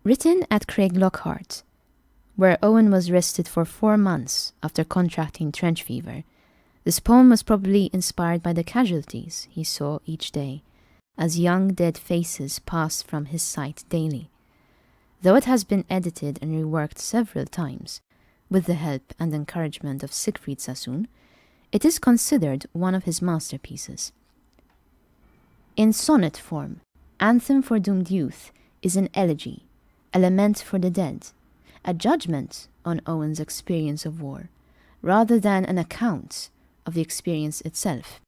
Written at Craiglockhart, where Owen was rested for 4 months after contracting trench fever, this poem was probably inspired by the casualties he saw each day, as young dead faces passed from his sight daily. Though it has been edited and reworked several times, with the help and encouragement of Siegfried Sassoon, it is considered one of his masterpieces. In sonnet form, Anthem for Doomed Youth is an elegy, a lament for the dead, a judgment on Owen's experience of war, rather than an account of the experience itself.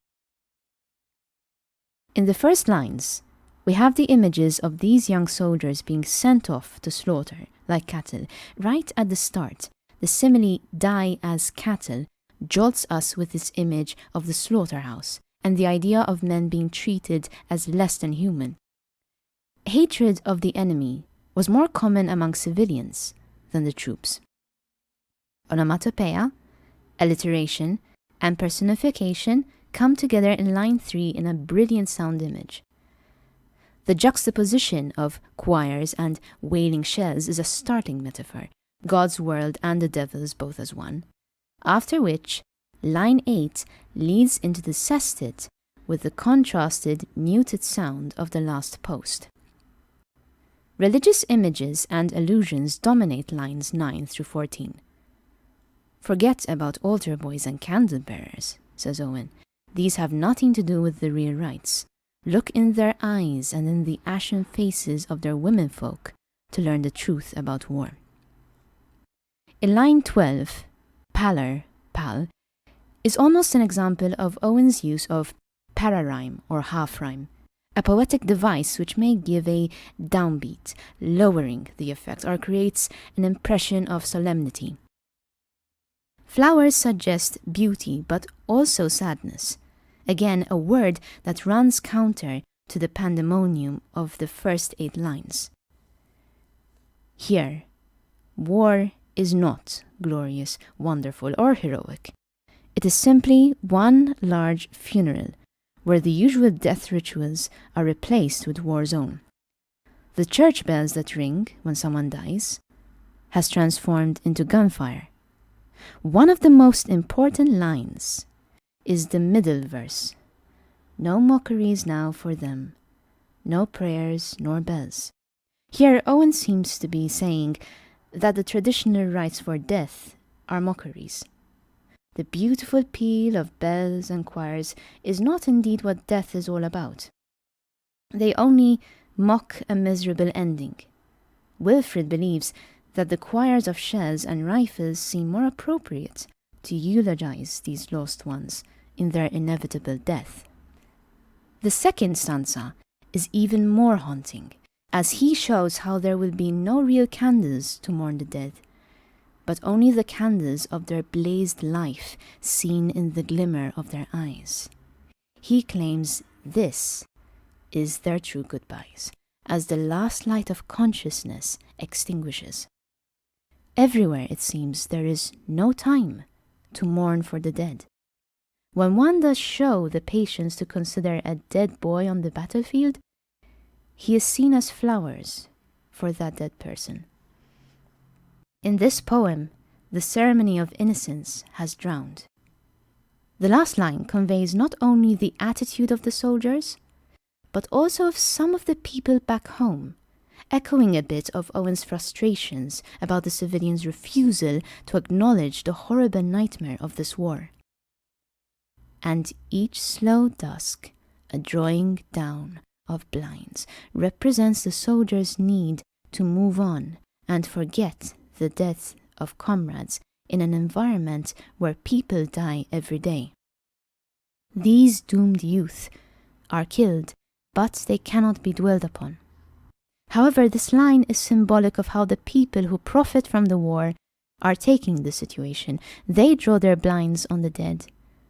In the first lines, we have the images of these young soldiers being sent off to slaughter like cattle. Right at the start, the simile "die as cattle" jolts us with this image of the slaughterhouse and the idea of men being treated as less than human. Hatred of the enemy was more common among civilians than the troops. Onomatopoeia, alliteration, and personification come together in line 3 in a brilliant sound image. The juxtaposition of choirs and wailing shells is a startling metaphor, God's world and the devil's both as one, after which line 8 leads into the sestet with the contrasted, muted sound of the last post. Religious images and allusions dominate lines 9 through 14. "Forget about altar boys and candle bearers," says Owen. "These have nothing to do with the real rites. Look in their eyes and in the ashen faces of their womenfolk to learn the truth about war." In line 12, pallor, pall, is almost an example of Owen's use of pararhyme or half-rhyme, a poetic device which may give a downbeat, lowering the effect, or creates an impression of solemnity. Flowers suggest beauty, but also sadness. Again, a word that runs counter to the pandemonium of the first 8 lines. Here, war is not glorious, wonderful, or heroic. It is simply one large funeral, where the usual death rituals are replaced with war zone. The church bells that ring when someone dies has transformed into gunfire. One of the most important lines is the middle verse. "No mockeries now for them, no prayers nor bells." Here Owen seems to be saying that the traditional rites for death are mockeries. The beautiful peal of bells and choirs is not indeed what death is all about. They only mock a miserable ending. Wilfrid believes that the choirs of shells and rifles seem more appropriate to eulogize these lost ones in their inevitable death. The second stanza is even more haunting, as he shows how there will be no real candles to mourn the dead, but only the candles of their blazed life seen in the glimmer of their eyes. He claims this is their true goodbyes, as the last light of consciousness extinguishes. Everywhere, it seems, there is no time to mourn for the dead. When one does show the patience to consider a dead boy on the battlefield, he is seen as flowers for that dead person. In this poem, the ceremony of innocence has drowned. The last line conveys not only the attitude of the soldiers, but also of some of the people back home, echoing a bit of Owen's frustrations about the civilians' refusal to acknowledge the horrible nightmare of this war. And each slow dusk, a drawing down of blinds, represents the soldiers' need to move on and forget the death of comrades in an environment where people die every day. These doomed youth are killed, but they cannot be dwelled upon. However, this line is symbolic of how the people who profit from the war are taking the situation. They draw their blinds on the dead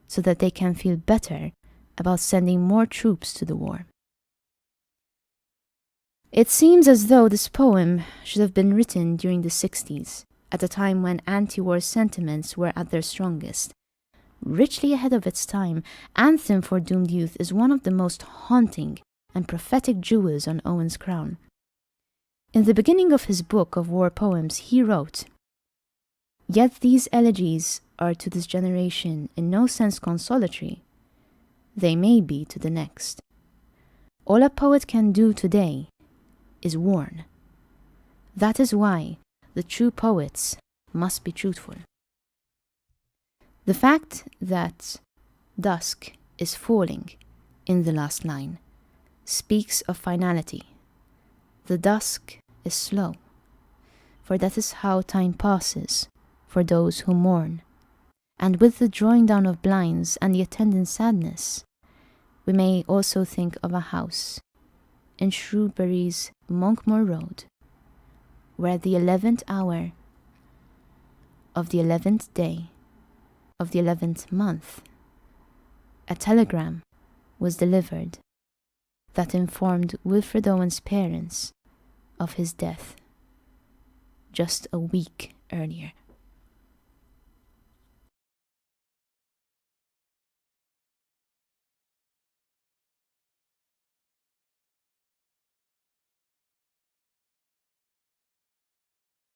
so that they can feel better about sending more troops to the war. It seems as though this poem should have been written during the 60s, at a time when anti-war sentiments were at their strongest. Richly ahead of its time, Anthem for Doomed Youth is one of the most haunting and prophetic jewels on Owen's crown. In the beginning of his book of war poems, he wrote, "Yet these elegies are to this generation in no sense consolatory. They may be to the next. All a poet can do today is warn. That is why the true poets must be truthful." The fact that dusk is falling in the last line speaks of finality. The dusk is slow, for that is how time passes for those who mourn. And with the drawing down of blinds and the attendant sadness, we may also think of a house in Shrewsbury's Monkmoor Road, where the 11th hour of the 11th day of the 11th month, a telegram was delivered that informed Wilfred Owen's parents of his death just a week earlier.